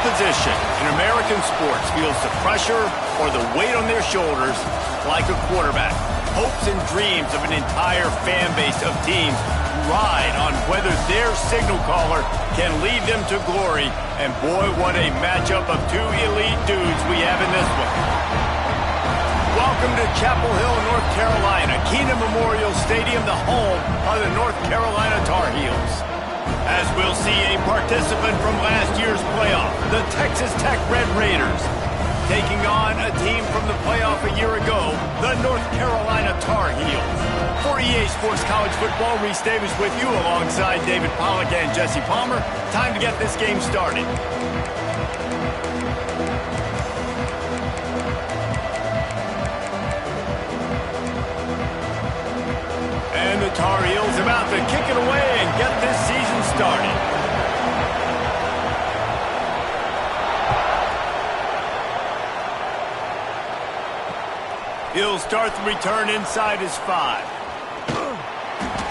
position in American sports feels the pressure or the weight on their shoulders like a quarterback. Hopes and dreams of an entire fan base of teams ride on whether their signal caller can lead them to glory. And boy, what a matchup of two elite dudes we have in this one. Welcome to Chapel Hill, North Carolina, Keenan Memorial Stadium, the home of the North Carolina Tar Heels. As we'll see a participant from last year's playoff, the Texas Tech Red Raiders, taking on a team from the playoff a year ago, the North Carolina Tar Heels. For EA Sports College Football, Reese Davis with you alongside David Pollack and Jesse Palmer. Time to get this game started. And the Tar Heels about to kick it away and get this season started. He'll start the return inside his 5.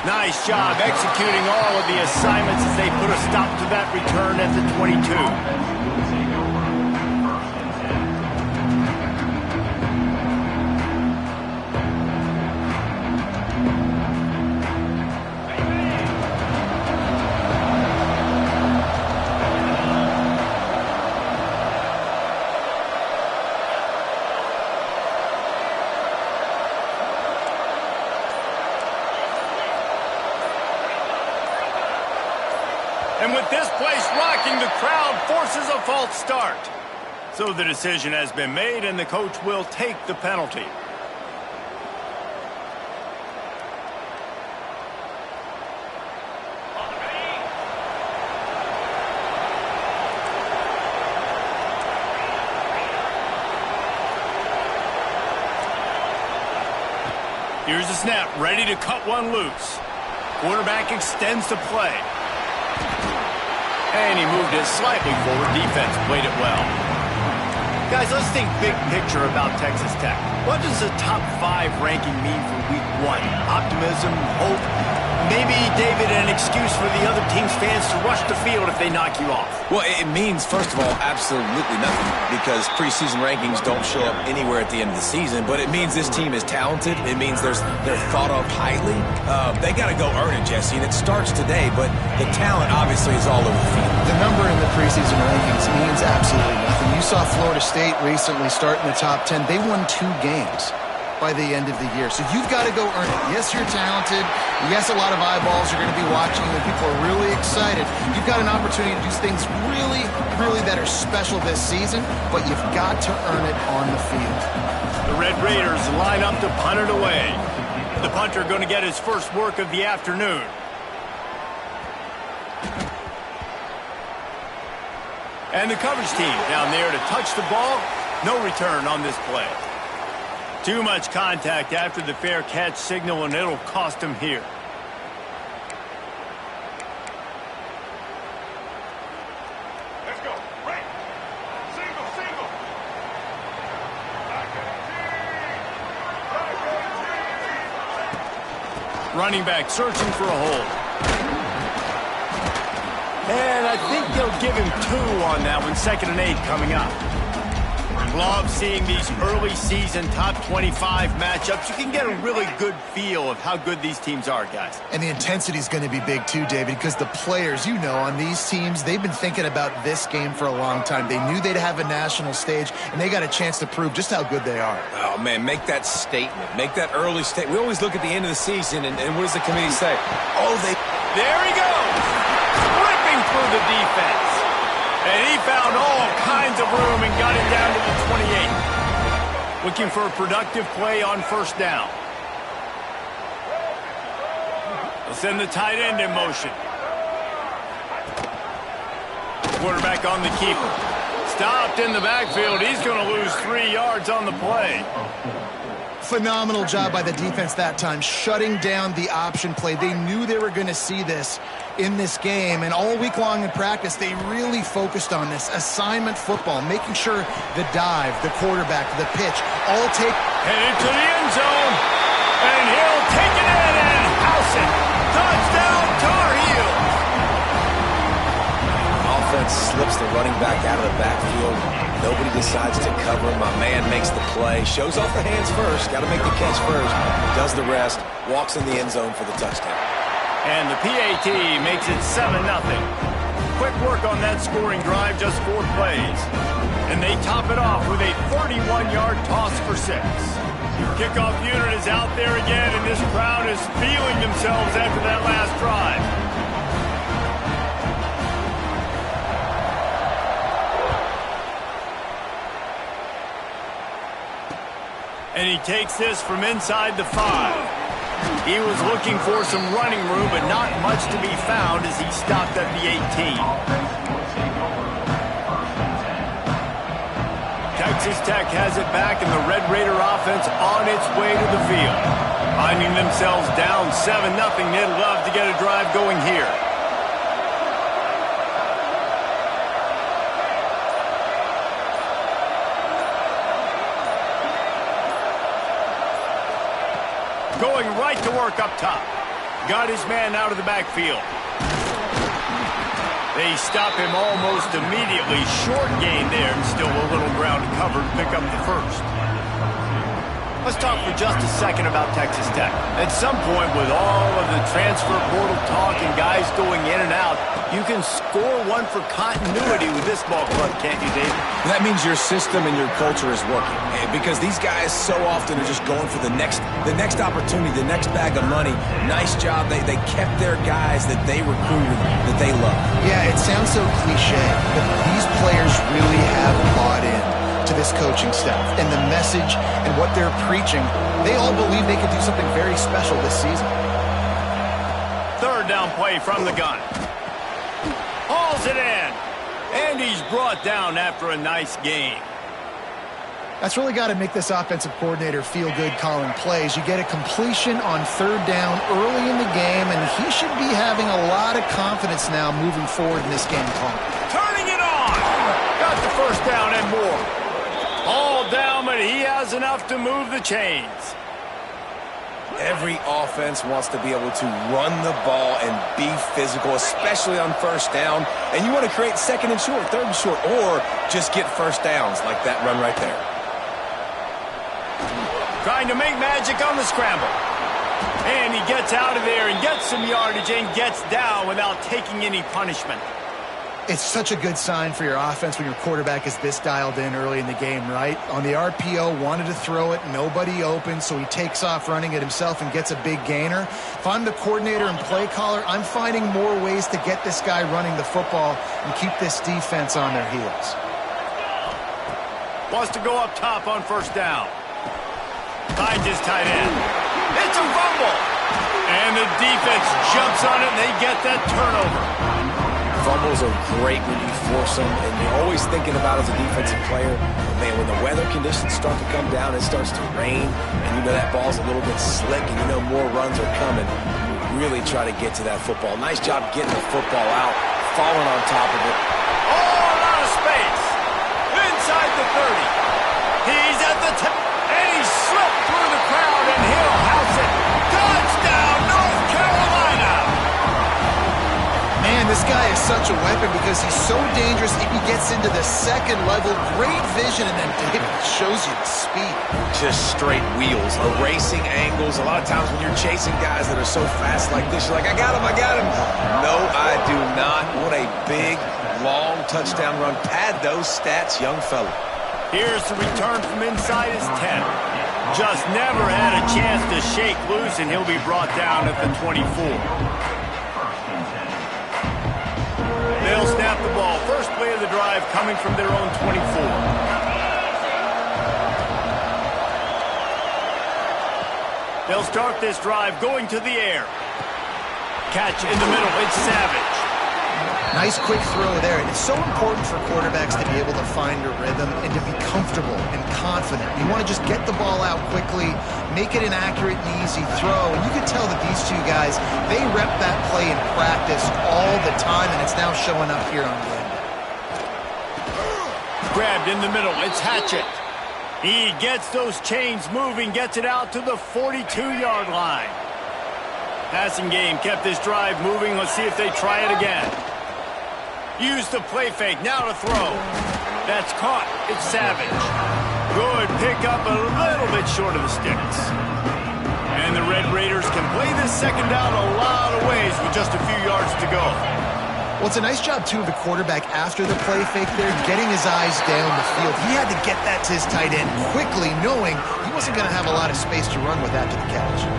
Nice job executing all of the assignments as they put a stop to that return at the 22. And with this place rocking, the crowd forces a false start. So the decision has been made, and the coach will take the penalty. Here's the snap, ready to cut one loose. Quarterback extends the play. And he moved it slightly forward. Defense played it well. Guys, let's think big picture about Texas Tech. What does the top 5 ranking mean for week 1? Optimism, hope, maybe, David, an excuse for the other team's fans to rush the field if they knock you off. Well, it means, first of all, absolutely nothing, because preseason rankings don't show up anywhere at the end of the season, but it means this team is talented. It means they're thought of highly. They got to go earn it, Jesse, and it starts today, but the talent obviously is all over the field. The number in the preseason rankings means absolutely nothing. You saw Florida State recently start in the top 10. They won 2 games by the end of the year. So you've got to go earn it. Yes, you're talented. Yes, a lot of eyeballs are going to be watching you, and people are really excited. You've got an opportunity to do things really, really that are special this season, but you've got to earn it on the field. The Red Raiders line up to punt it away. The punter going to get his first work of the afternoon. And the coverage team down there to touch the ball. No return on this play. Too much contact after the fair catch signal, and it'll cost him here. Let's go. Right. Single. Running back searching for a hole. And I think they'll give him 2 on that one. 2nd and 8 coming up. Love seeing these early season top 25 matchups. You can get a really good feel of how good these teams are, guys. And the intensity is going to be big too, David, because the players, you know, on these teams, they've been thinking about this game for a long time. They knew they'd have a national stage, and they got a chance to prove just how good they are. Oh, man, make that statement. Make that early statement. We always look at the end of the season, and what does the committee say? Oh, There he goes! Ripping through the defense. And he found all kinds of room and got it down to the 28. Looking for a productive play on 1st down. They'll send the tight end in motion. Quarterback on the keeper. Stopped in the backfield. He's going to lose 3 yards on the play. Phenomenal job by the defense that time, shutting down the option play. They knew they were going to see this in this game, and all week long in practice, they really focused on this assignment football, making sure the dive, the quarterback, the pitch, all take... Headed to the end zone, and he'll take it in and house it. Touchdown, Tar Heels! offense slips the running back out of the backfield. Nobody decides to cover him. My man makes the play. Shows off the hands first. Got to make the catch first. Does the rest. Walks in the end zone for the touchdown. And the PAT makes it 7-0. Quick work on that scoring drive, just 4 plays. And they top it off with a 31-yard toss for 6. Kickoff unit is out there again, and this crowd is feeling themselves after that last drive. And he takes this from inside the 5. He was looking for some running room, but not much to be found as he stopped at the 18. Texas Tech has it back, and the Red Raider offense on its way to the field. Finding themselves down 7-0, they'd love to get a drive going here. Going right to work up top. Got his man out of the backfield. They stop him almost immediately. Short gain there, and still a little ground covered to pick up the first. Let's talk for just a second about Texas Tech. At some point, with all of the transfer portal talk and guys going in and out, you can score one for continuity with this ball club, can't you, Dave? That means your system and your culture is working. Because these guys so often are just going for the next opportunity, the next bag of money. Nice job. They kept their guys that they recruited, that they love. Yeah, it sounds so cliche, but these players really have bought in to this coaching staff and the message and what they're preaching. They all believe they can do something very special this season. Third down play from the gun. Hauls it in. And he's brought down after a nice gain. That's really got to make this offensive coordinator feel good calling plays. You get a completion on third down early in the game, and he should be having a lot of confidence now moving forward in this game call. Turning it on. Got the first down and more. All down, but he has enough to move the chains. Every offense wants to be able to run the ball and be physical, especially on first down. And you want to create second and short, third and short, or just get first downs like that run right there. Trying to make magic on the scramble. And he gets out of there and gets some yardage and gets down without taking any punishment. It's such a good sign for your offense when your quarterback is this dialed in early in the game, right? On the RPO, wanted to throw it, nobody open, so he takes off running it himself and gets a big gainer. If I'm the coordinator and play caller, I'm finding more ways to get this guy running the football and keep this defense on their heels. Wants to go up top on first down. Finds his tight end. It's a fumble. And the defense jumps on it, and they get that turnover. Fumbles are great when you force them, and you're always thinking about as a defensive player, man, when the weather conditions start to come down, it starts to rain, and you know that ball's a little bit slick, and you know more runs are coming. You really try to get to that football. Nice job getting the football out, falling on top of it. Oh, a lot of space. Inside the 30. He's at the 10, and he slipped through the crowd, and he'll house it. Touchdown, North Carolina! Man, this guy is such a weapon because he's so dangerous if he gets into the second level. Great vision, and then David shows you the speed. Just straight wheels, erasing angles. A lot of times when you're chasing guys that are so fast like this, you're like, I got him, I got him. No, I do not. What a big, long touchdown run. Pad those stats, young fella. Here's the return from inside his 10. Just never had a chance to shake loose, and he'll be brought down at the 24. They'll snap the ball. First play of the drive coming from their own 24. They'll start this drive going to the air. Catch in the middle. It's Savage. Nice quick throw there. And it's so important for quarterbacks to be able to find a rhythm and to be comfortable and confident. You want to just get the ball out quickly, make it an accurate and easy throw. And you can tell that these two guys, they rep that play in practice all the time, and it's now showing up here on the end. Grabbed in the middle. It's Hatchett. He gets those chains moving, gets it out to the 42-yard line. Passing game kept this drive moving. Let's see if they try it again. Use the play fake, now to throw. That's caught. It's Savage. Good pickup, a little bit short of the sticks. And the Red Raiders can play this second down a lot of ways with just a few yards to go. Well, it's a nice job, too, of the quarterback after the play fake there, getting his eyes down the field. He had to get that to his tight end quickly, knowing he wasn't going to have a lot of space to run with after the catch.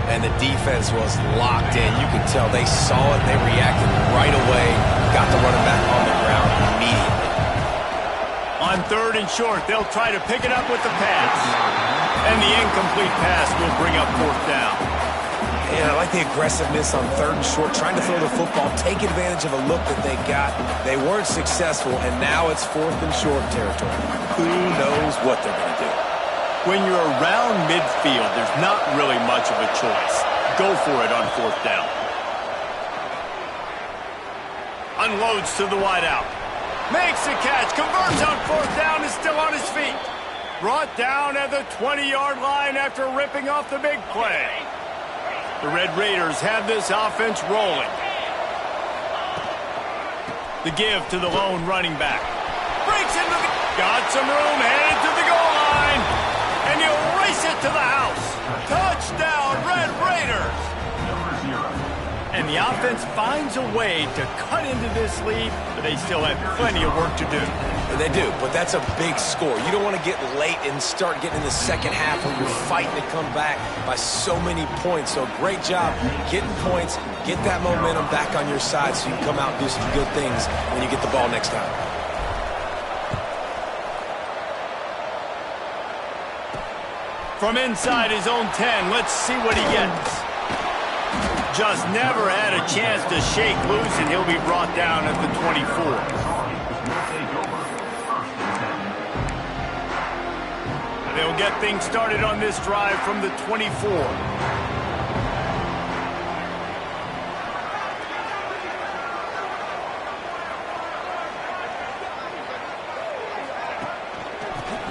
And the defense was locked in. You could tell they saw it. They reacted right away. Got the running back on the ground immediately. On 3rd and short, they'll try to pick it up with the pass. And the incomplete pass will bring up 4th down. Yeah, I like the aggressiveness on 3rd and short, trying to throw the football, take advantage of a look that they got. They weren't successful, and now it's 4th and short territory. Who knows what they're going to do? When you're around midfield, there's not really much of a choice. Go for it on 4th down. Unloads to the wideout. Makes the catch, converts on 4th down, is still on his feet. Brought down at the 20-yard line after ripping off the big play. The Red Raiders have this offense rolling. The give to the lone running back. Breaks into the... Got some room, headed to the goal line. And he'll race it to the house. Touchdown, Red Raiders. And the offense finds a way to cut into this lead, but they still have plenty of work to do. They do, but that's a big score. You don't want to get late and start getting in the second half when you're fighting to come back by so many points. So great job getting points, get that momentum back on your side so you can come out and do some good things when you get the ball next time. From inside his own 10, let's see what he gets. Just never had a chance to shake loose, and he'll be brought down at the 24. They'll get things started on this drive from the 24.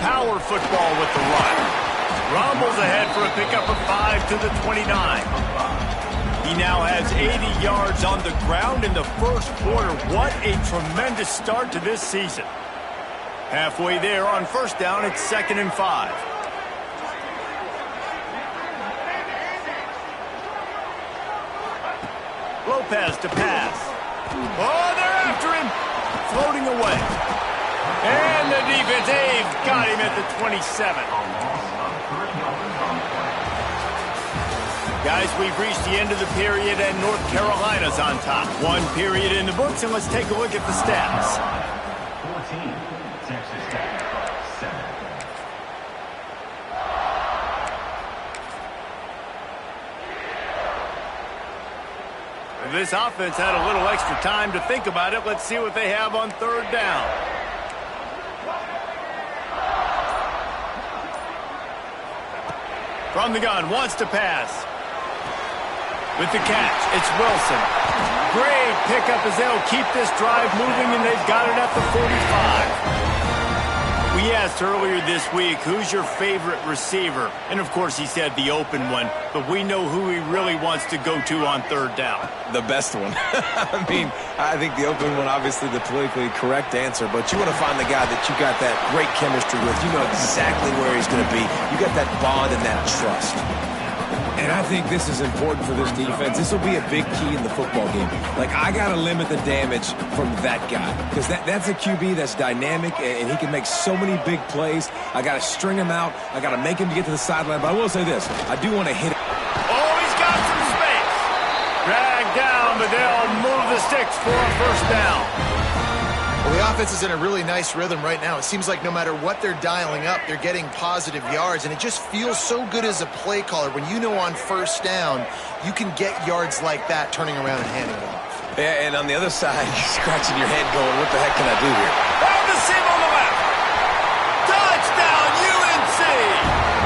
Power football with the run. Rumbles ahead for a pickup of 5 to the 29. He now has 80 yards on the ground in the first quarter. What a tremendous start to this season. Halfway there on 1st down, it's 2nd and 5. Lopez to pass. Oh, they're after him. Floating away. And the defense, they've got him at the 27. Guys, we've reached the end of the period, and North Carolina's on top. 1 period in the books, and let's take a look at the stats. 14, Texas Tech, 7. This offense had a little extra time to think about it. Let's see what they have on 3rd down. From the gun, wants to pass. With the catch, it's Wilson. Great pickup as they'll keep this drive moving, and they've got it at the 45. We asked earlier this week, who's your favorite receiver? And, of course, he said the open one, but we know who he really wants to go to on 3rd down. The best one. I mean, I think the open one, obviously the politically correct answer, but you want to find the guy that you got that great chemistry with. You know exactly where he's going to be. You got that bond and that trust. And I think this is important for this defense. This will be a big key in the football game. Like, I got to limit the damage from that guy because that's a QB that's dynamic, and he can make so many big plays. I got to string him out. I got to make him get to the sideline. But I will say this. I do want to hit it. Oh, he's got some space. Dragged down, but they'll move the sticks for a 1st down. Well, the offense is in a really nice rhythm right now. It seems like no matter what they're dialing up, they're getting positive yards, and it just feels so good as a play caller when you know on 1st down you can get yards like that turning around and handing it off. Yeah, and on the other side, you're scratching your head going, what the heck can I do here? Found the seam on the left. Touchdown, UNC!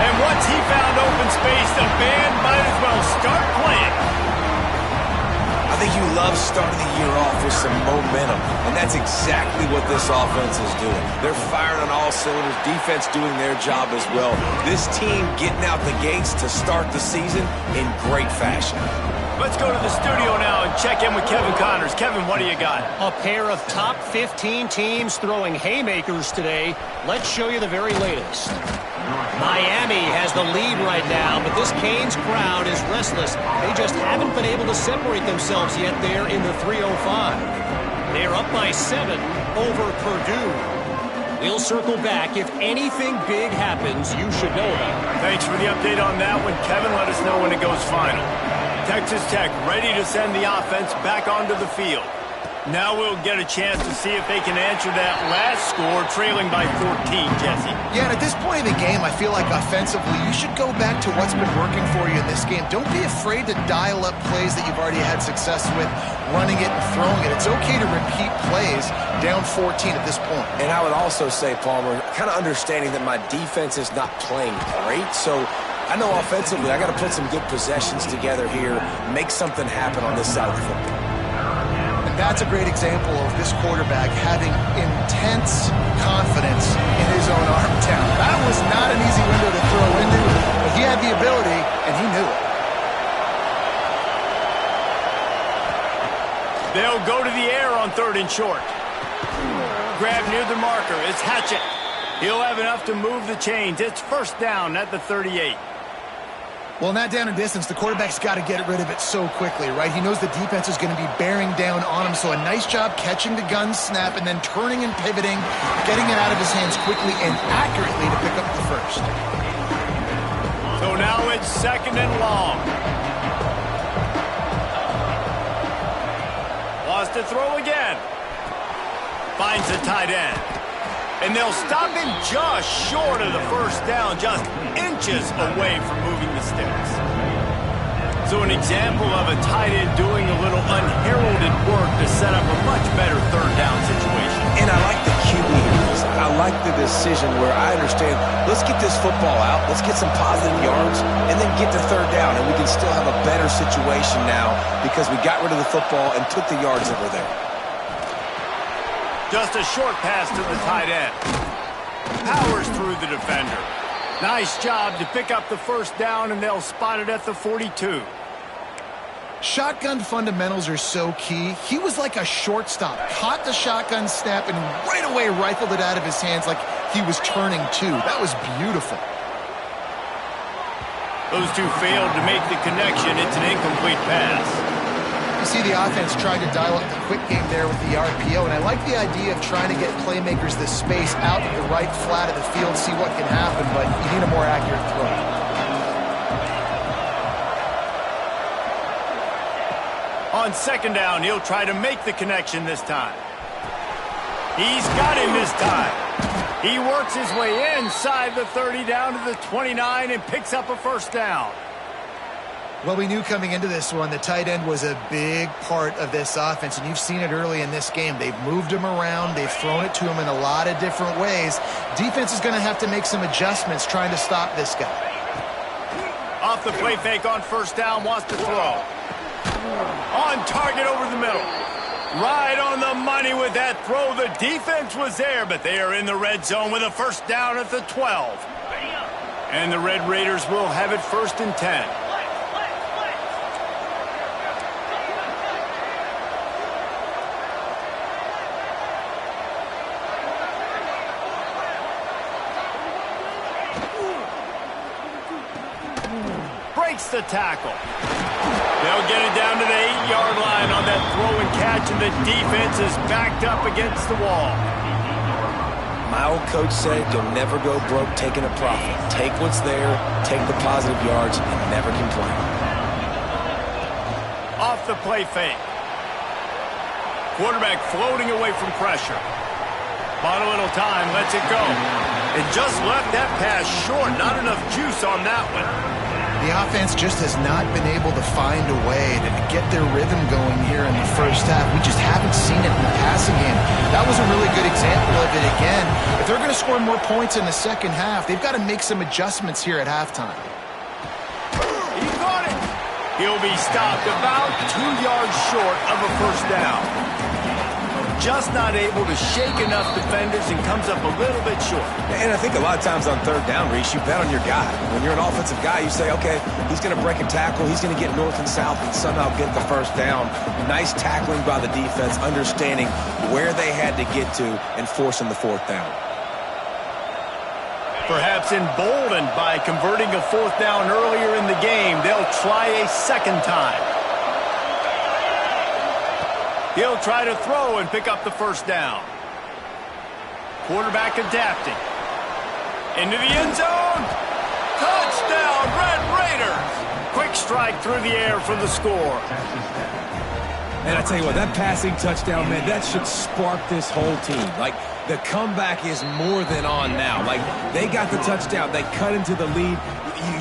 And once he found open space, the band might as well start playing. I think you love starting the year off with some momentum, and that's exactly what this offense is doing. They're firing on all cylinders, defense doing their job as well. This team getting out the gates to start the season in great fashion. Let's go to the studio now and check in with Kevin Connors. Kevin, what do you got? A pair of top 15 teams throwing haymakers today. Let's show you the very latest. Miami has the lead right now, but this Canes crowd is restless. They just haven't been able to separate themselves yet there in the 305. They're up by 7 over Purdue. We'll circle back. If anything big happens, you should know about it. Thanks for the update on that one, Kevin. Let us know when it goes final. Texas Tech ready to send the offense back onto the field. Now we'll get a chance to see if they can answer that last score, trailing by 14, Jesse. Yeah, and at this point in the game, I feel like offensively, you should go back to what's been working for you in this game. Don't be afraid to dial up plays that you've already had success with, running it and throwing it. It's okay to repeat plays down 14 at this point. And I would also say, Palmer, kind of understanding that my defense is not playing great, so I know offensively I got to put some good possessions together here, make something happen on this side of the football. That's a great example of this quarterback having intense confidence in his own arm talent. That was not an easy window to throw into, but he had the ability, and he knew it. They'll go to the air on 3rd and short. Grab near the marker. It's Hatchett. He'll have enough to move the chains. It's 1st down at the 38. Well, not down in distance, the quarterback's got to get rid of it so quickly, right? He knows the defense is going to be bearing down on him, so a nice job catching the gun snap and then turning and pivoting, getting it out of his hands quickly and accurately to pick up the first. So now it's 2nd and long. Wants to throw again. Finds the tight end. And they'll stop him just short of the 1st down, just inches away from moving the sticks. So an example of a tight end doing a little unheralded work to set up a much better 3rd down situation. And I like the QB here. I like the decision where I understand, let's get this football out, let's get some positive yards, and then get to 3rd down, and we can still have a better situation now because we got rid of the football and took the yards that were there. Just a short pass to the tight end. Powers through the defender. Nice job to pick up the 1st down, and they'll spot it at the 42. Shotgun fundamentals are so key. He was like a shortstop. Caught the shotgun snap and right away rifled it out of his hands like he was turning two. That was beautiful. Those two failed to make the connection. It's an incomplete pass. You see the offense trying to dial up the quick game there with the RPO, and I like the idea of trying to get playmakers this space out at the right flat of the field, see what can happen, but you need a more accurate throw. On 2nd down, he'll try to make the connection this time. He's got him this time. He works his way inside the 30 down to the 29 and picks up a 1st down. Well, we knew coming into this one the tight end was a big part of this offense, and you've seen it early in this game. They've moved him around. They've thrown it to him in a lot of different ways. Defense is going to have to make some adjustments trying to stop this guy. Off the play fake on 1st down, wants to throw. On target over the middle. Right on the money with that throw. The defense was there, but they are in the red zone with a 1st down at the 12. And the Red Raiders will have it 1st and 10. Breaks the tackle. They'll get it down to the 8-yard line on that throw and catch, and the defense is backed up against the wall. My old coach said you'll never go broke taking a profit. Take what's there, take the positive yards, and never complain. Off the play fake. Quarterback floating away from pressure. Bought a little time, lets it go. And just left that pass short. Not enough juice on that one. The offense just has not been able to find a way to get their rhythm going here in the 1st half. We just haven't seen it in the passing game. That was a really good example of it again. If they're going to score more points in the 2nd half, they've got to make some adjustments here at halftime. He got it. He'll be stopped about 2 yards short of a 1st down. just not able to shake enough defenders and comes up a little bit short. And I think a lot of times on third down, Reese, you bet on your guy. When you're an offensive guy, you say, okay, he's going to break a tackle, he's going to get north and south and somehow get the first down. Nice tackling by the defense, understanding where they had to get to and forcing the fourth down. Perhaps emboldened by converting a fourth down earlier in the game, they'll try a second time. He'll try to throw and pick up the first down. Quarterback adapting. Into the end zone. Touchdown, Red Raiders. Quick strike through the air for the score. And I tell you what, that passing touchdown, man, that should spark this whole team. Like, the comeback is more than on now. Like, they got the touchdown. They cut into the lead.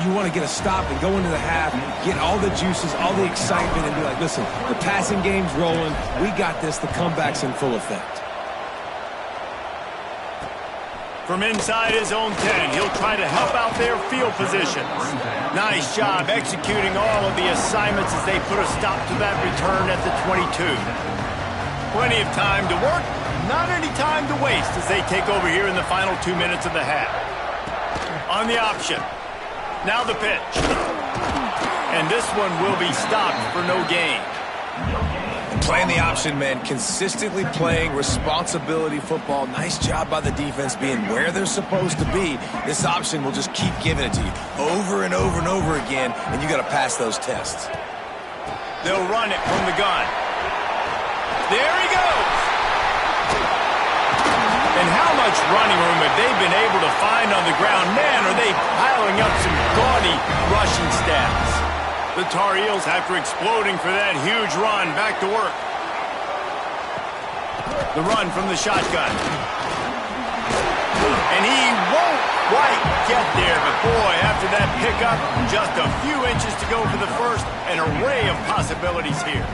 You want to get a stop and go into the half, get all the juices, all the excitement, and be like, listen, the passing game's rolling. We got this. The comeback's in full effect. From inside his own 10, he'll try to help out their field positions. Nice job executing all of the assignments as they put a stop to that return at the 22. Plenty of time to work, not any time to waste as they take over here in the final 2 minutes of the half. On the option. Now the pitch. And this one will be stopped for no gain. Playing the option, man, consistently playing responsibility football. Nice job by the defense being where they're supposed to be. This option will just keep giving it to you over and over and over again, and you got to pass those tests. They'll run it from the gun. There he goes. And how much running room have they been able to find on the ground? Man, are they piling up some gaudy rushing stats. The Tar Heels, after exploding for that huge run, back to work. The run from the shotgun. And he won't quite get there, but boy, after that pickup, just a few inches to go for the first, an array of possibilities here.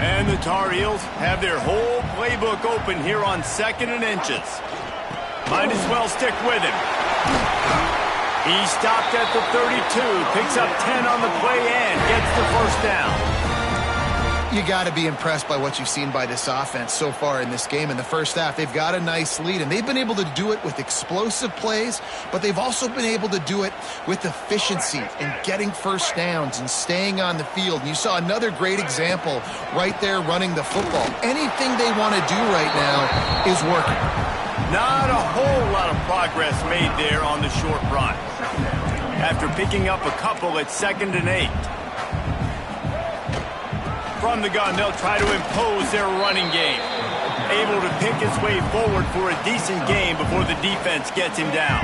And the Tar Heels have their whole playbook open here on 2nd and inches. Might as well stick with him. He stopped at the 32, picks up 10 on the play and gets the first down. You got to be impressed by what you've seen by this offense so far in this game. In the first half, they've got a nice lead, and they've been able to do it with explosive plays, but they've also been able to do it with efficiency and getting first downs and staying on the field. And you saw another great example right there running the football. Anything they want to do right now is working. Not a whole lot of progress made there on the short run. After picking up a couple at 2nd and 8. From the gun, they'll try to impose their running game. Able to pick his way forward for a decent game before the defense gets him down.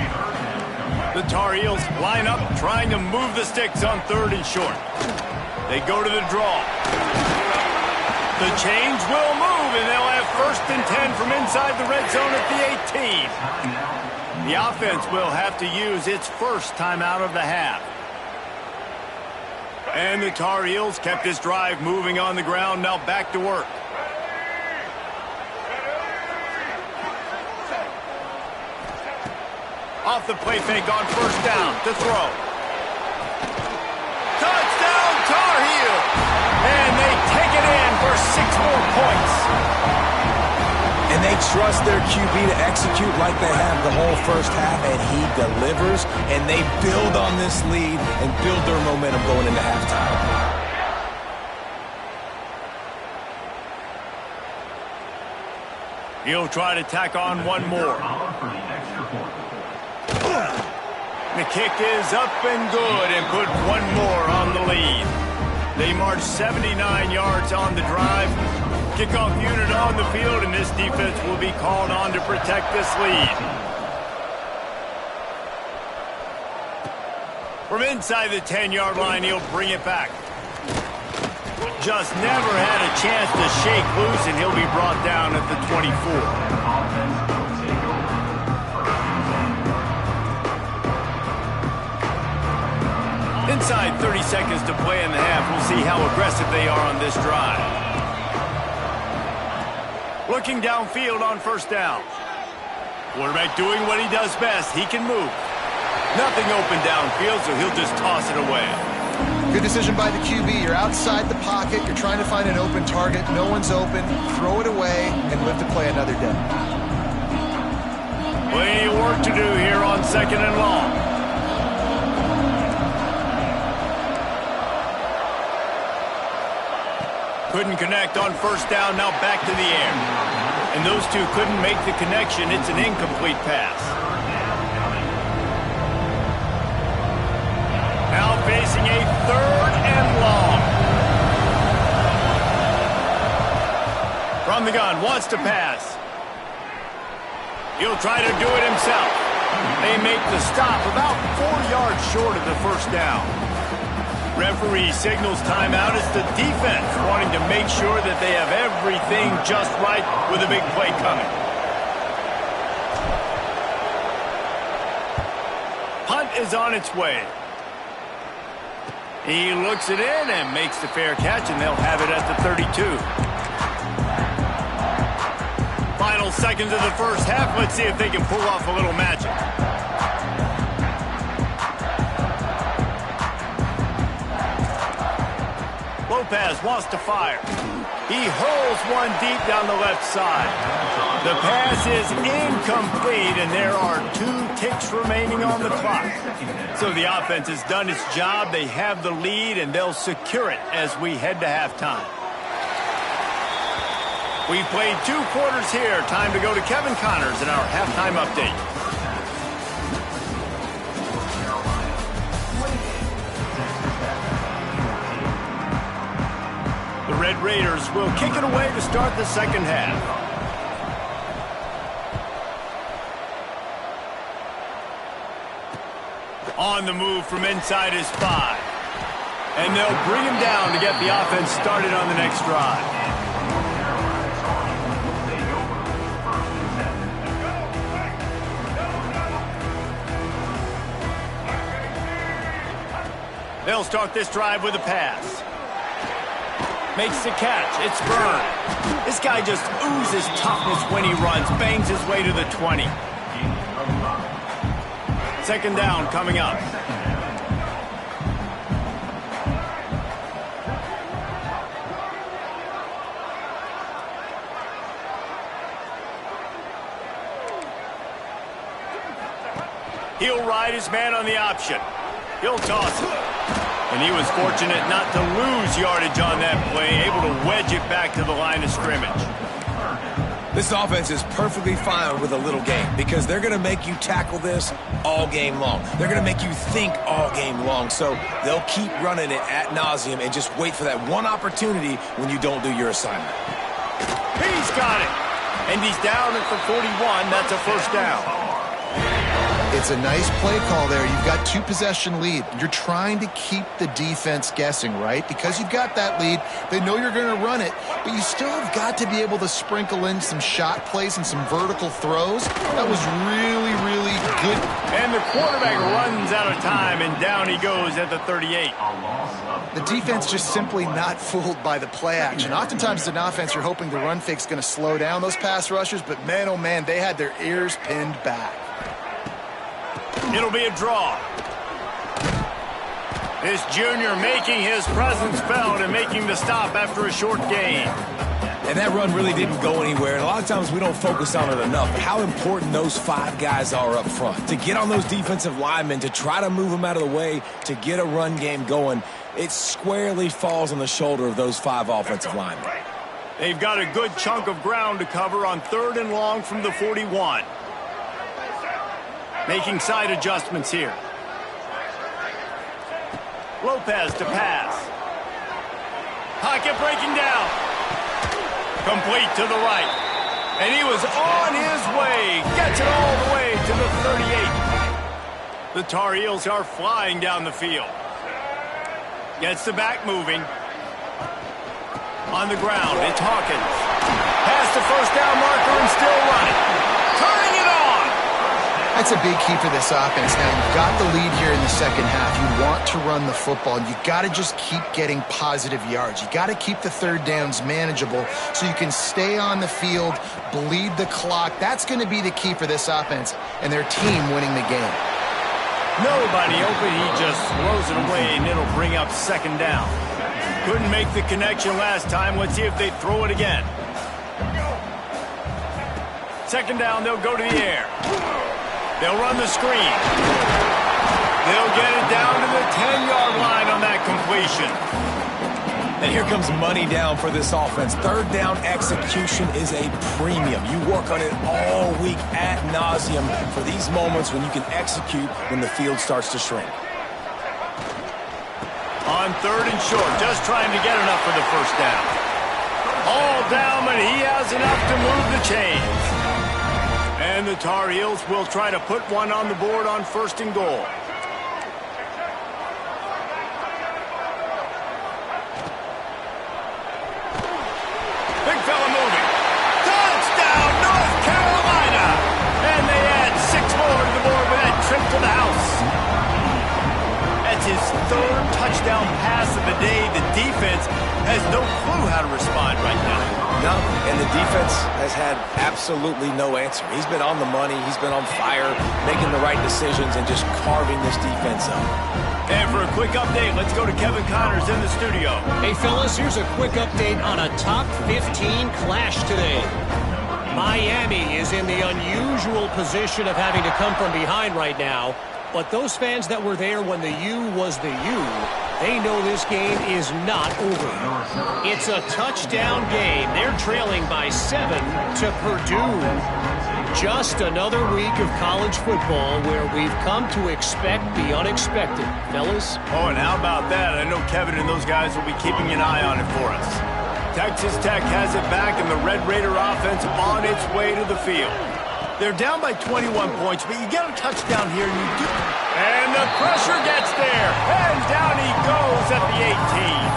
The Tar Heels line up, trying to move the sticks on 3rd and short. They go to the draw. The chains will move, and they'll have 1st and 10 from inside the red zone at the 18. The offense will have to use its first timeout of the half. And the Tar Heels kept this drive moving on the ground, now back to work. Off the play fake on 1st down to throw. Touchdown, Tar Heels! And they take it in for 6 more points. And they trust their QB to execute like they have the whole first half, and he delivers, and they build on this lead and build their momentum going into halftime. He'll try to tack on one more. The kick is up and good and put one more on the lead. They march 79 yards on the drive. Kickoff unit on the field, and this defense will be called on to protect this lead. From inside the 10-yard line, he'll bring it back. Just never had a chance to shake loose, and he'll be brought down at the 24. Inside 30 seconds to play in the half. We'll see how aggressive they are on this drive. Looking downfield on 1st down. Quarterback doing what he does best. He can move. Nothing open downfield, so he'll just toss it away. Good decision by the QB. You're outside the pocket. You're trying to find an open target. No one's open. Throw it away and live to play another day. Plenty of work to do here on 2nd and long. Couldn't connect on 1st down, now back to the air. And those two couldn't make the connection. It's an incomplete pass. Now facing a 3rd and long. From the gun, wants to pass. He'll try to do it himself. They make the stop about 4 yards short of the 1st down. Referee signals timeout. It's the defense wanting to make sure that they have everything just right with a big play coming. Punt is on its way. He looks it in and makes the fair catch, and they'll have it at the 32. Final seconds of the 1st half. Let's see if they can pull off a little magic. Lopez wants to fire. He hurls one deep down the left side. The pass is incomplete, and there are 2 ticks remaining on the clock. So the offense has done its job. They have the lead, and they'll secure it as we head to halftime. We've played 2 quarters here. Time to go to Kevin Connors in our halftime update. The Red Raiders will kick it away to start the 2nd half. On the move from inside his 5. And they'll bring him down to get the offense started on the next drive. They'll start this drive with a pass. Makes the catch. It's Byrne. This guy just oozes toughness when he runs. Bangs his way to the 20. 2nd down coming up. He'll ride his man on the option. He'll toss it. And he was fortunate not to lose yardage on that play, able to wedge it back to the line of scrimmage. This offense is perfectly fine with a little game because they're going to make you tackle this all game long. They're going to make you think all game long. So they'll keep running it ad nauseum and just wait for that one opportunity when you don't do your assignment. He's got it. And he's down at the 41. That's a 1st down. It's a nice play call there. You've got 2-possession lead. You're trying to keep the defense guessing, right? Because you've got that lead. They know you're going to run it, but you still have got to be able to sprinkle in some shot plays and some vertical throws. That was really, really good. And the quarterback runs out of time, and down he goes at the 38. The defense just simply not fooled by the play action. Oftentimes as an offense, you're hoping the run fake's going to slow down those pass rushers, but man, oh man, they had their ears pinned back. It'll be a draw. This junior making his presence felt and making the stop after a short gain. And that run really didn't go anywhere. And a lot of times we don't focus on it enough. But how important those 5 guys are up front. To get on those defensive linemen, to try to move them out of the way, to get a run game going, it squarely falls on the shoulder of those 5 offensive linemen. They've got a good chunk of ground to cover on 3rd and long from the 41. Making side adjustments here. Lopez to pass. Pocket breaking down. Complete to the right. And he was on his way. Gets it all the way to the 38. The Tar Heels are flying down the field. Gets the back moving. On the ground, it's Hawkins. Past the 1st down marker and still running. Turning it on. That's a big key for this offense. Now, you've got the lead here in the 2nd half. You want to run the football. You've got to just keep getting positive yards. You've got to keep the 3rd downs manageable so you can stay on the field, bleed the clock. That's going to be the key for this offense and their team winning the game. Nobody open. He just throws it away, and it'll bring up second down. Couldn't make the connection last time. Let's see if they throw it again. Second down, they'll go to the air. They'll run the screen. They'll get it down to the 10-yard line on that completion. And here comes money down for this offense. Third down execution is a premium. You work on it all week ad nauseum for these moments when you can execute when the field starts to shrink. On third and short, just trying to get enough for the first down. All down, but he has enough to move the chains. And the Tar Heels will try to put one on the board on first and goal. Big fella moving. Touchdown, North Carolina! And they add 6 more to the board with that trip to the house. That's his third touchdown pass of the day. The defense has no clue how to respond right now. No, and the defense has had absolutely no answer. He's been on the money. He's been on fire, making the right decisions and just carving this defense up. And for a quick update, let's go to Kevin Connors in the studio. Hey, fellas, here's a quick update on a top 15 clash today. Miami is in the unusual position of having to come from behind right now. But those fans that were there when the U was the U, they know this game is not over. It's a touchdown game. They're trailing by 7 to Purdue. Just another week of college football where we've come to expect the unexpected, fellas. Oh, and how about that? I know Kevin and those guys will be keeping an eye on it for us. Texas Tech has it back, and the Red Raider offense on its way to the field. They're down by 21 points, but you get a touchdown here, and you do. And the pressure gets there, and down he goes at the 18.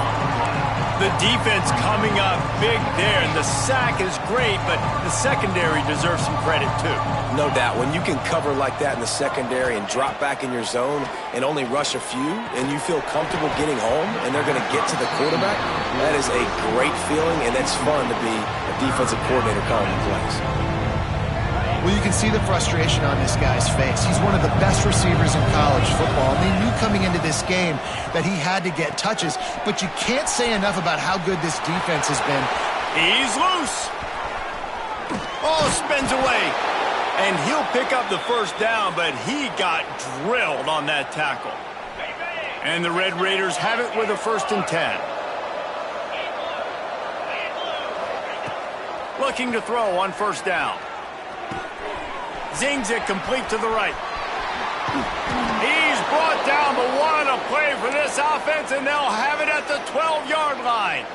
The defense coming up big there, and the sack is great, but the secondary deserves some credit, too. No doubt. When you can cover like that in the secondary and drop back in your zone and only rush a few, and you feel comfortable getting home, and they're going to get to the quarterback, that is a great feeling, and it's fun to be a defensive coordinator calling the plays. Well, you can see the frustration on this guy's face. He's one of the best receivers in college football, and they knew coming into this game that he had to get touches, but you can't say enough about how good this defense has been. He's loose. Oh, spins away. And he'll pick up the first down, but he got drilled on that tackle. And the Red Raiders have it with a 1st and 10. Looking to throw on first down. Zings it complete to the right. He's brought down, but what a play for this offense, and they'll have it at the 12-yard line.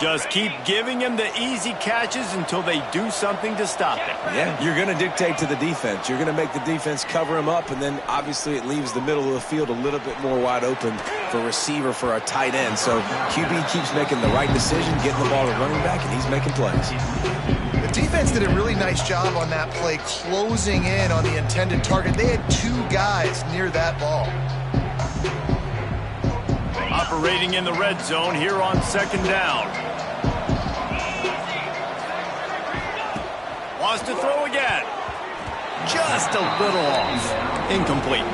Just keep giving him the easy catches until they do something to stop it. Yeah, you're going to dictate to the defense. You're going to make the defense cover him up, and then obviously it leaves the middle of the field a little bit more wide open for receiver, for a tight end. So QB keeps making the right decision, getting the ball to running back, and he's making plays. The defense did a really nice job on that play, closing in on the intended target. They had 2 guys near that ball. Operating in the red zone here on 2nd down. Wants to throw again. Just a little off. Incomplete.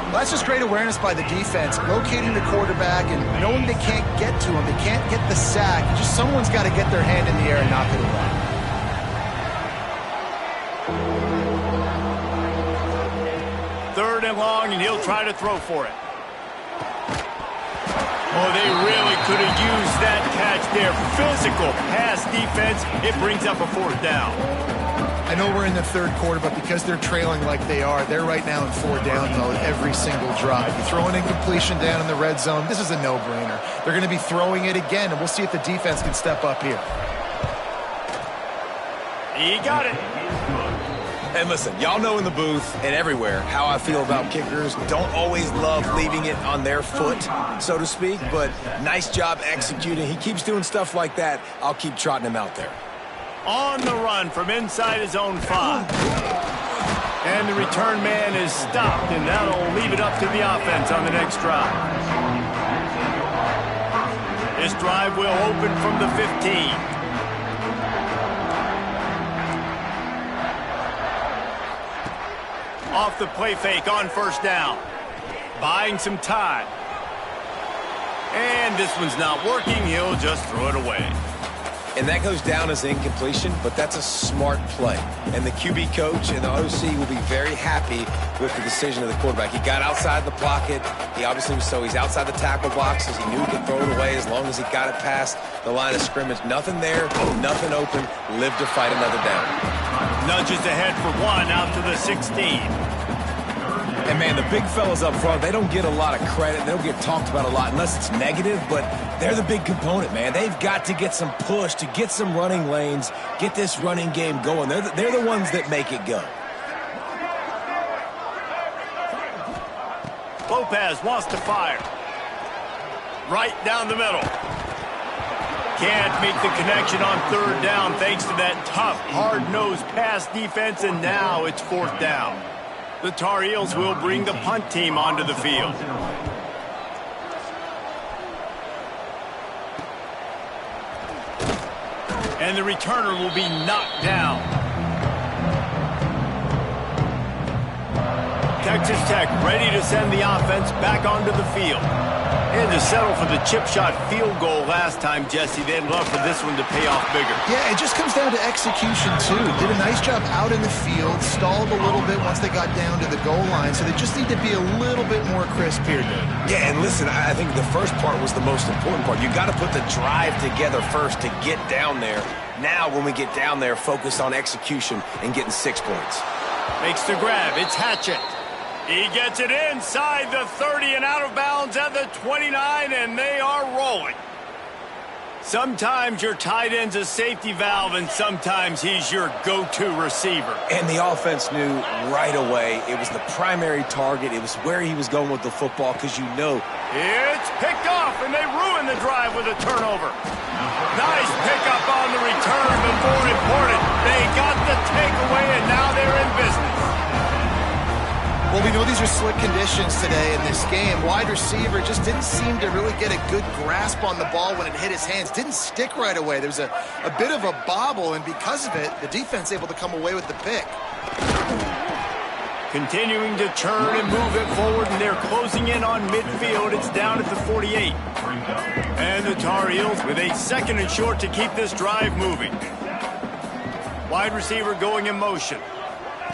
Well, that's just great awareness by the defense, locating the quarterback and knowing they can't get to him. They can't get the sack. Just someone's got to get their hand in the air and knock it away. Third and long, and he'll try to throw for it. Oh, they really could have used that catch there. Physical pass defense. It brings up a 4th down. I know we're in the 3rd quarter, but because they're trailing like they are, they're right now in 4-down mode every single drive. You throw an incompletion down in the red zone, this is a no-brainer. They're going to be throwing it again, and we'll see if the defense can step up here. He got it. And listen, y'all know in the booth and everywhere how I feel about kickers. Don't always love leaving it on their foot, so to speak, but nice job executing. He keeps doing stuff like that. I'll keep trotting him out there. On the run from inside his own 5. And the return man is stopped, and that'll leave it up to the offense on the next drive. This drive will open from the 15. Off the play fake on first down. Buying some time. And this one's not working. He'll just throw it away. And that goes down as incompletion, but that's a smart play. And the QB coach and the OC will be very happy with the decision of the quarterback. He got outside the pocket. He obviously was he's outside the tackle boxes. He knew he could throw it away as long as he got it past the line of scrimmage. Nothing there, nothing open. Live to fight another down. Nudges ahead for one out to the 16. And, man, the big fellas up front, they don't get a lot of credit. They don't get talked about a lot unless it's negative, but they're the big component, man. They've got to get some push, to get some running lanes, get this running game going. They're the ones that make it go. Lopez wants to fire. Right down the middle. Can't make the connection on third down thanks to that tough, hard-nosed pass defense, and now it's fourth down. The Tar Heels will bring the punt team onto the field. And the returner will be knocked down. Texas Tech ready to send the offense back onto the field. And to settle for the chip shot field goal last time, Jesse, they'd love for this one to pay off bigger. Yeah, it just comes down to execution, too. Did a nice job out in the field, stalled a little bit once they got down to the goal line, so they just need to be a little bit more crisp here. Yeah, and listen, I think the first part was the most important part. You got to put the drive together first to get down there. Now, when we get down there, focus on execution and getting 6 points. Makes the grab. It's Hatchett. He gets it inside the 30 and out of bounds at the 29, and they are rolling. Sometimes your tight end's a safety valve, and sometimes he's your go-to receiver. And the offense knew right away it was the primary target. It was where he was going with the football because you know. It's picked off, and they ruin the drive with a turnover. Nice pickup on the return, but more important, they got the takeaway, and now they're in business. Well, we know these are slick conditions today in this game. Wide receiver just didn't seem to really get a good grasp on the ball when it hit his hands. Didn't stick right away. There was a bit of a bobble, and because of it, the defense able to come away with the pick. Continuing to turn and move it forward, and they're closing in on midfield. It's down at the 48. And the Tar Heels with a second and short to keep this drive moving. Wide receiver going in motion.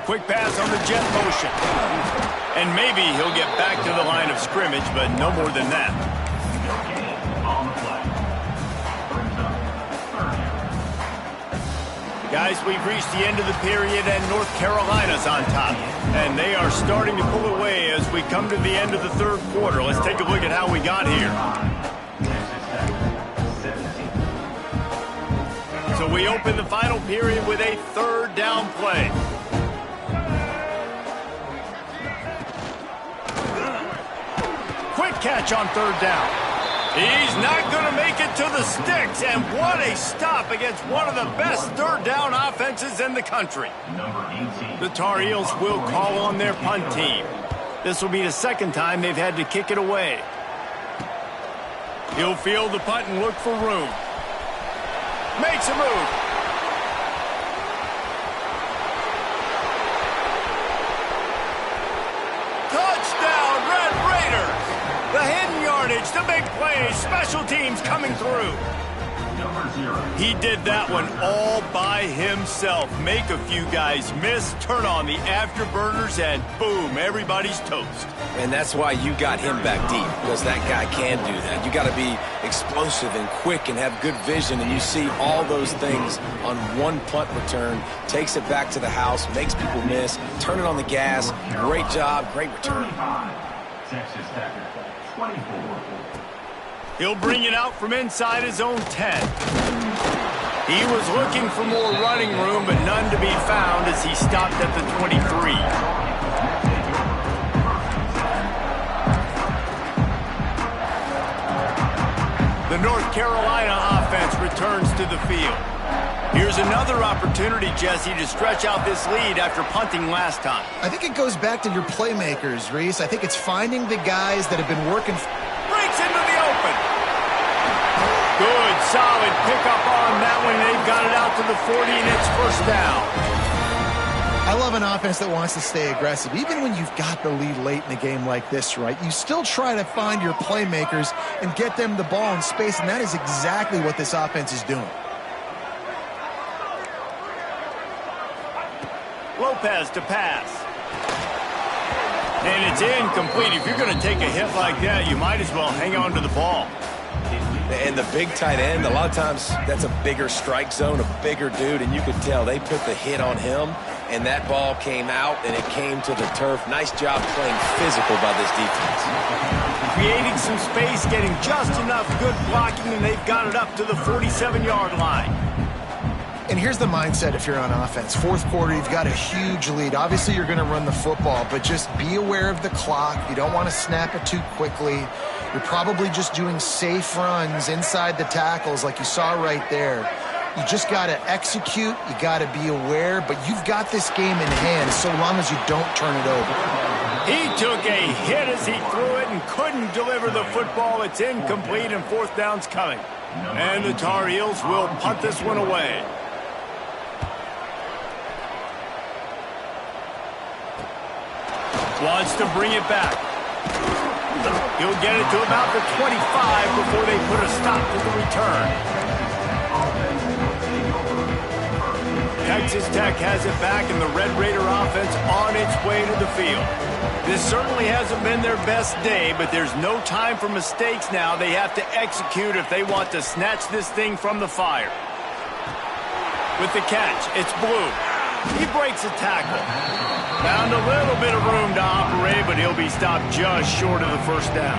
Quick pass on the jet motion. And maybe he'll get back to the line of scrimmage, but no more than that. Guys, we've reached the end of the period, and North Carolina's on top. And they are starting to pull away as we come to the end of the third quarter. Let's take a look at how we got here. So we open the final period with a third down play. Quick catch on third down. He's not going to make it to the sticks, and what a stop against one of the best third down offenses in the country. The Tar Heels will call on their punt team. This will be the second time they've had to kick it away. He'll field the punt and look for room. Makes a move. Touchdown, Red Raiders! The hidden yardage, the big plays, special teams coming through. He did that one all by himself. Make a few guys miss, turn on the afterburners, and boom, everybody's toast. And that's why you got him back deep, because that guy can do that. You got to be explosive and quick and have good vision, and you see all those things on one punt return. Takes it back to the house, makes people miss, turn it on the gas. Great job, great return. Texas Tech, 24. He'll bring it out from inside his own 10. He was looking for more running room, but none to be found as he stopped at the 23. The North Carolina offense returns to the field. Here's another opportunity, Jesse, to stretch out this lead after punting last time. I think it goes back to your playmakers, Reese. I think it's finding the guys that have been working. Breaks into the open. Good, solid pickup on that one. They've got it out to the 40, and it's first down. I I love an offense that wants to stay aggressive. Even when you've got the lead late in a game like this, right, you still try to find your playmakers and get them the ball in space, and that is exactly what this offense is doing. Lopez to pass. And it's incomplete. If you're going to take a hit like that, you might as well hang on to the ball. And the big tight end, a lot of times that's a bigger strike zone, a bigger dude, and you could tell they put the hit on him, and that ball came out, and it came to the turf. Nice job playing physical by this defense. Creating some space, getting just enough good blocking, and they've got it up to the 47-yard line. And here's the mindset if you're on offense. Fourth quarter, you've got a huge lead. Obviously, you're going to run the football, but just be aware of the clock. You don't want to snap it too quickly. You're probably just doing safe runs inside the tackles like you saw right there. You just got to execute. You got to be aware, but you've got this game in hand so long as you don't turn it over. He took a hit as he threw it and couldn't deliver the football. It's incomplete, and fourth down's coming. And the Tar Heels will punt this one away. Wants to bring it back. He'll get it to about the 25 before they put a stop to the return. Texas Tech has it back, and the Red Raider offense on its way to the field. This certainly hasn't been their best day, but there's no time for mistakes now. They have to execute if they want to snatch this thing from the fire. With the catch, it's Blue. He breaks a tackle. Found a little bit of room to operate, but he'll be stopped just short of the first down.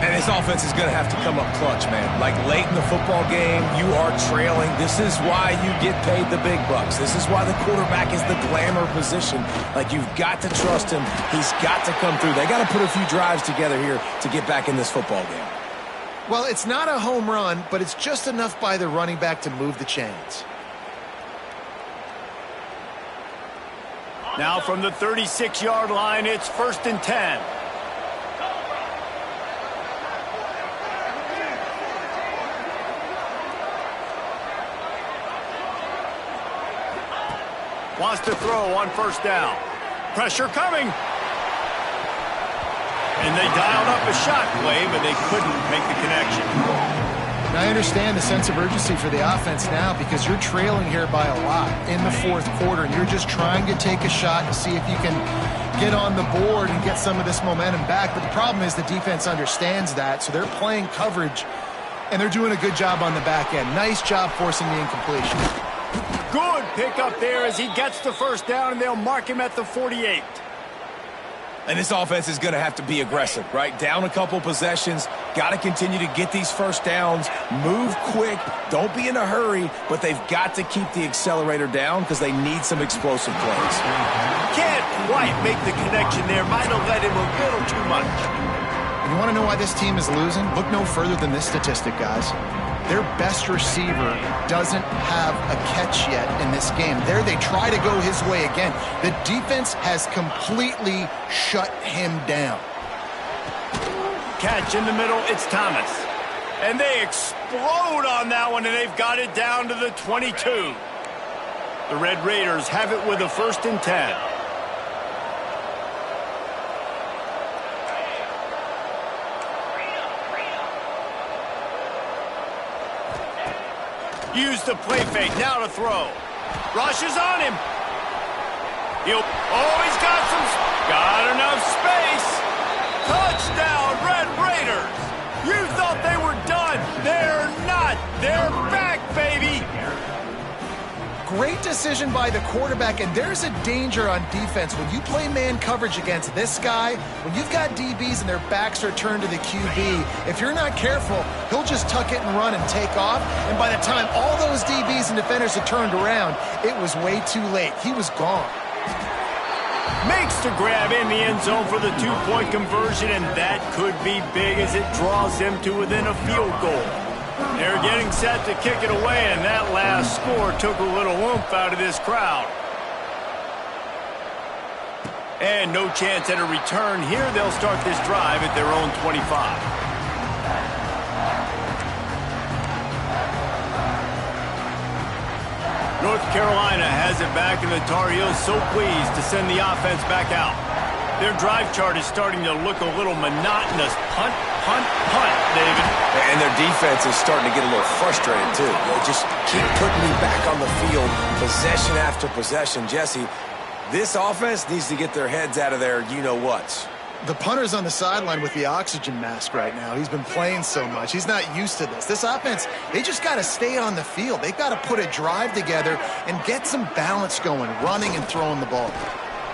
And this offense is going to have to come up clutch, man. Like late in the football game, you are trailing. This is why you get paid the big bucks. This is why the quarterback is the glamour position. Like, you've got to trust him. He's got to come through. They got to put a few drives together here to get back in this football game. Well, it's not a home run, but it's just enough by the running back to move the chains. Now from the 36-yard line, it's 1st and 10. Wants to throw on first down. Pressure coming. And they dialed up a shot play, but they couldn't make the connection. And I understand the sense of urgency for the offense now because you're trailing here by a lot in the fourth quarter, and you're just trying to take a shot to see if you can get on the board and get some of this momentum back. But the problem is the defense understands that, so they're playing coverage, and they're doing a good job on the back end. Nice job forcing the incompletion. Good pickup there as he gets the first down, and they'll mark him at the 48. And this offense is going to have to be aggressive, right? Down a couple possessions, got to continue to get these first downs, move quick, don't be in a hurry, but they've got to keep the accelerator down because they need some explosive plays. Can't quite make the connection there. Might have led him a little too much. And you want to know why this team is losing? Look no further than this statistic, guys. Their best receiver doesn't have a catch yet in this game. There they try to go his way again. The defense has completely shut him down. Catch in the middle, it's Thomas. And they explode on that one, and they've got it down to the 22. The Red Raiders have it with a 1st and 10. Use the play fake, now to throw. Rush is on him. He's got enough space. Touchdown, Red Raiders. You thought they were done. They're not. They're back, baby. Great decision by the quarterback, and there's a danger on defense. When you play man coverage against this guy, when you've got DBs and their backs are turned to the QB, if you're not careful, he'll just tuck it and run and take off, and by the time all those DBs and defenders had turned around, it was way too late. He was gone. Makes the grab in the end zone for the 2-point conversion, and that could be big as it draws them to within a field goal. They're getting set to kick it away, and that last score took a little oomph out of this crowd. And no chance at a return here. They'll start this drive at their own 25. North Carolina has it back, and the Tar Heels so pleased to send the offense back out. Their drive chart is starting to look a little monotonous. Punt, punt, punt, David. And their defense is starting to get a little frustrated, too. They just keep putting me back on the field, possession after possession. Jesse, this offense needs to get their heads out of their you-know-whats. The punter's on the sideline with the oxygen mask right now. He's been playing so much. He's not used to this. This offense, they just got to stay on the field. They've got to put a drive together and get some balance going, running and throwing the ball.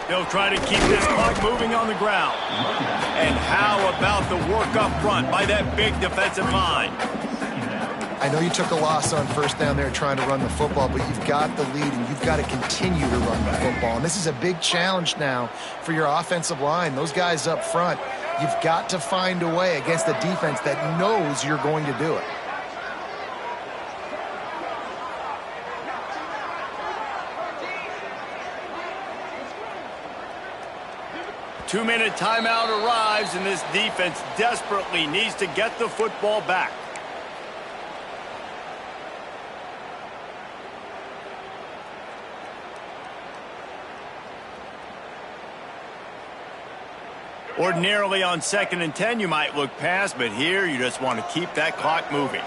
They'll try to keep this clock moving on the ground. And how about the work up front by that big defensive line? I know you took a loss on first down there trying to run the football, but you've got the lead, and you've got to continue to run the football. And this is a big challenge now for your offensive line. Those guys up front, you've got to find a way against a defense that knows you're going to do it. Two-minute timeout arrives, and this defense desperately needs to get the football back. Ordinarily on 2nd and 10, you might look past, but here you just want to keep that clock moving.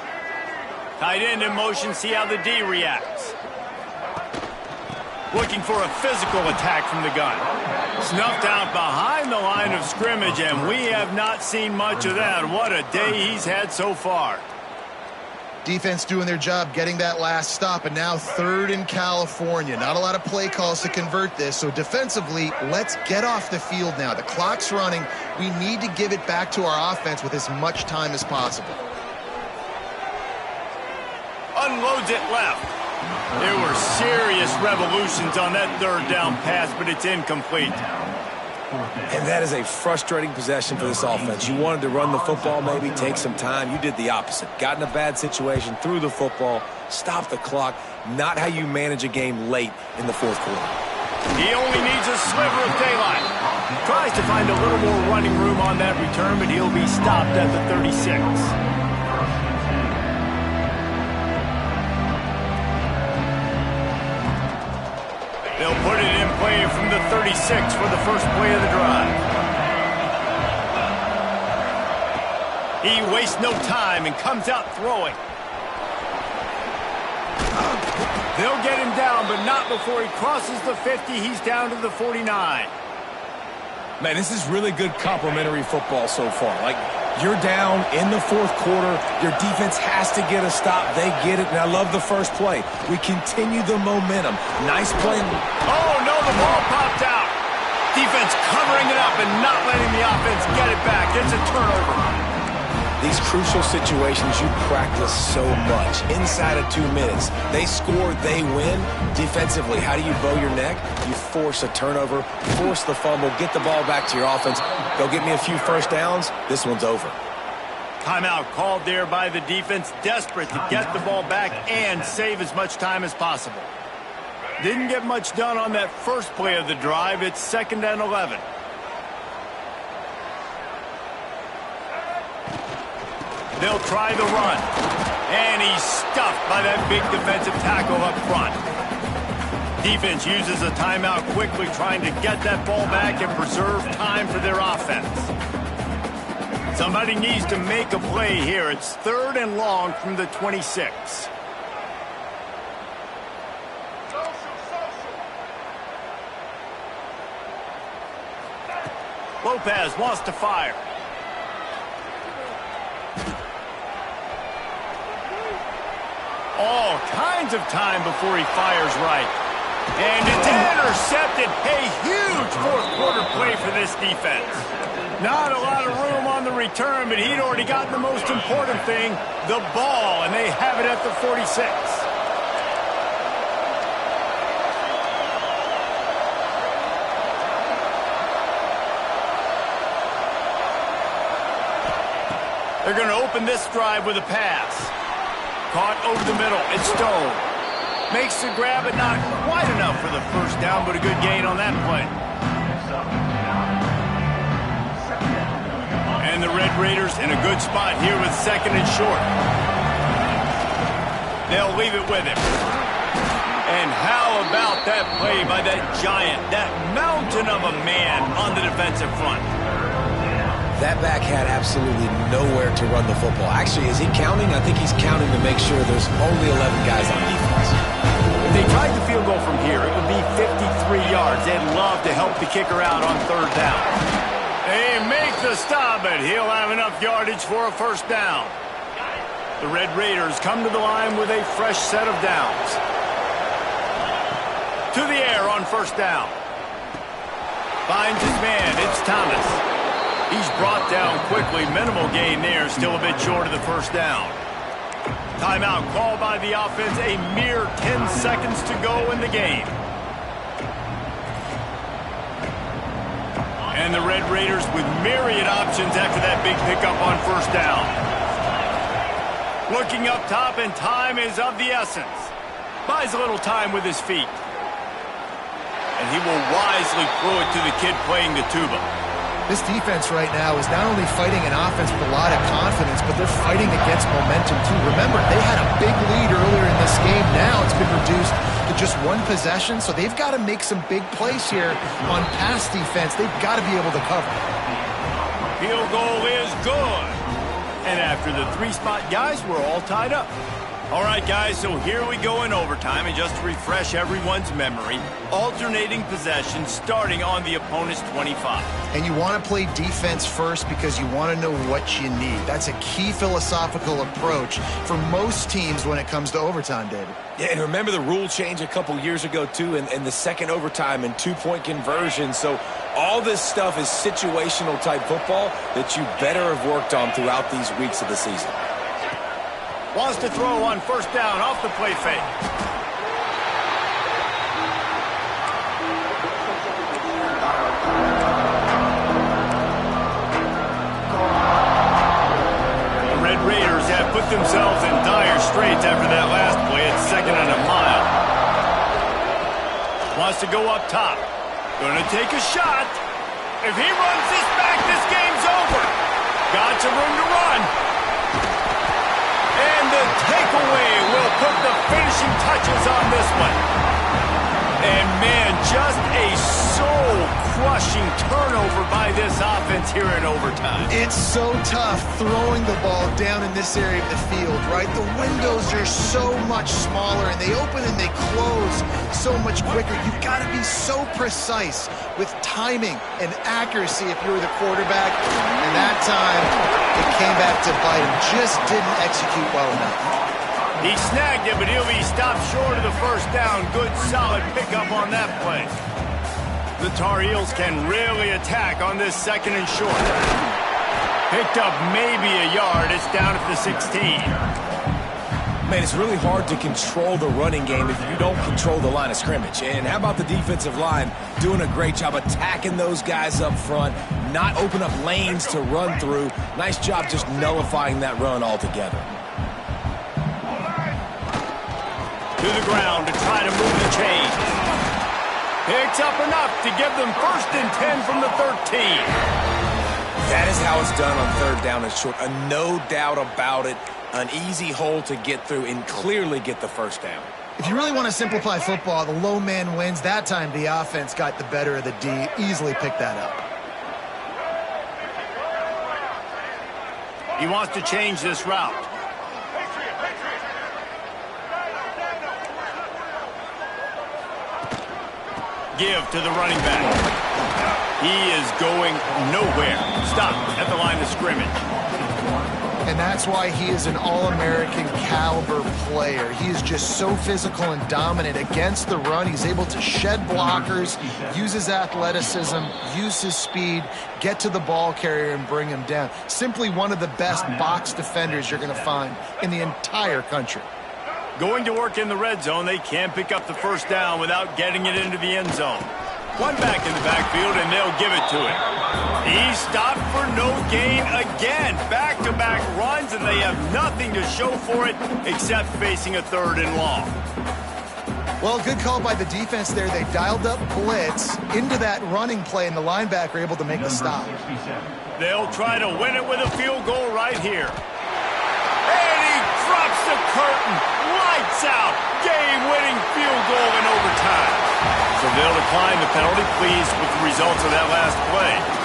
Tight end in motion, see how the D reacts. Looking for a physical attack from the gun. Snuffed out behind the line of scrimmage, and we have not seen much of that. What a day he's had so far. Defense doing their job getting that last stop, and now 3rd in California. Not a lot of play calls to convert this, so defensively, let's get off the field now. The clock's running. We need to give it back to our offense with as much time as possible. Unloads it left. There were serious revolutions on that 3rd down pass, but it's incomplete. And that is a frustrating possession for this offense. You wanted to run the football, maybe take some time. You did the opposite. Got in a bad situation, threw the football, stopped the clock. Not how you manage a game late in the 4th quarter. He only needs a sliver of daylight. Tries to find a little more running room on that return, but he'll be stopped at the 36. They'll put it in play from the 36 for the first play of the drive. He wastes no time and comes out throwing. They'll get him down, but not before he crosses the 50. He's down to the 49. Man, this is really good complimentary football so far. Like, you're down in the 4th quarter. Your defense has to get a stop. They get it, and I love the first play. We continue the momentum. Nice play. Oh, no, the ball popped out. Defense covering it up and not letting the offense get it back. It's a turnover. These crucial situations you practice so much. Inside of 2 minutes, they score, they win. Defensively, how do you bow your neck? You force a turnover, force the fumble, get the ball back to your offense. Go get me a few first downs. This one's over. Timeout called there by the defense, desperate to get the ball back and save as much time as possible. Didn't get much done on that first play of the drive. It's 2nd and 11. They'll try the run. And he's stuffed by that big defensive tackle up front. Defense uses a timeout quickly, trying to get that ball back and preserve time for their offense. Somebody needs to make a play here. It's 3rd and long from the 26. Lopez wants to fire. All kinds of time before he fires right. And it's intercepted. A huge 4th quarter play for this defense. Not a lot of room on the return, but he'd already gotten the most important thing, the ball, and they have it at the 46. They're going to open this drive with a pass. Caught over the middle. It's Stone. Makes the grab, but not quite enough for the first down, but a good gain on that play. And the Red Raiders in a good spot here with 2nd and short. They'll leave it with him. And how about that play by that giant, that mountain of a man on the defensive front? That back had absolutely nowhere to run the football. Actually, is he counting? I think he's counting to make sure there's only 11 guys on defense. If they tried the field goal from here, it would be 53 yards. They'd love to help the kicker out on third down. They make the stop, but he'll have enough yardage for a first down. The Red Raiders come to the line with a fresh set of downs. To the air on first down. Finds his man. It's Thomas. He's brought down quickly. Minimal gain there. Still a bit short of the first down. Timeout called by the offense. A mere 10 seconds to go in the game. And the Red Raiders with myriad options after that big pickup on first down. Looking up top, and time is of the essence. Buys a little time with his feet. And he will wisely throw it to the kid playing the tuba. This defense right now is not only fighting an offense with a lot of confidence, but they're fighting against momentum too. Remember, they had a big lead earlier in this game. Now it's been reduced to just one possession, so they've got to make some big plays here on pass defense. They've got to be able to cover. Field goal is good. And after the three-spot guys, we're all tied up. All right, guys, so here we go in overtime, and just to refresh everyone's memory, alternating possession starting on the opponent's 25. And you want to play defense first because you want to know what you need. That's a key philosophical approach for most teams when it comes to overtime, David. Yeah, and remember the rule change a couple years ago, too, and the second overtime and two-point conversion. So all this stuff is situational-type football that you better have worked on throughout these weeks of the season. Wants to throw on first down off the play fake. The Red Raiders have put themselves in dire straits after that last play at 2nd and a mile. Wants to go up top. Gonna take a shot. If he runs this back, this game's over. Got some room to run. And the takeaway will put the finishing touches on this one. And, man, just a soul-crushing turnover by this offense here in overtime. It's so tough throwing the ball down in this area of the field, right? The windows are so much smaller, and they open and they close so much quicker. You've got to be so precise with timing and accuracy if you're the quarterback. And that time, it came back to bite him. Just didn't execute well enough. He snagged it, but he'll be stopped short of the first down. Good, solid pickup on that play. The Tar Heels can really attack on this 2nd and short. Picked up maybe a yard. It's down at the 16. Man, it's really hard to control the running game if you don't control the line of scrimmage. And how about the defensive line doing a great job attacking those guys up front, not open up lanes to run through. Nice job just nullifying that run altogether. To the ground to try to move the chains. Picks up enough to give them 1st and 10 from the 13. That is how it's done on third down and short. No doubt about it. An easy hole to get through and clearly get the first down. If you really want to simplify football, the low man wins. That time the offense got the better of the D. Easily picked that up. He wants to change this route. Give to the running back. He is going nowhere. Stop at the line of scrimmage. And that's why he is an All-American caliber player. He is just so physical and dominant against the run. He's able to shed blockers, use his athleticism, use his speed, get to the ball carrier and bring him down. Simply one of the best box defenders you're going to find in the entire country. Going to work in the red zone, they can't pick up the first down without getting it into the end zone. One back in the backfield, and they'll give it to him. He stopped for no gain again. Back-to-back runs, and they have nothing to show for it except facing a 3rd and long. Well, good call by the defense there. They dialed up blitz into that running play, and the linebacker able to make the stop. They'll try to win it with a field goal right here. And he drops the curtain. Lights Lights out. Game-winning field goal in overtime. So they'll decline the penalty, pleased with the results of that last play.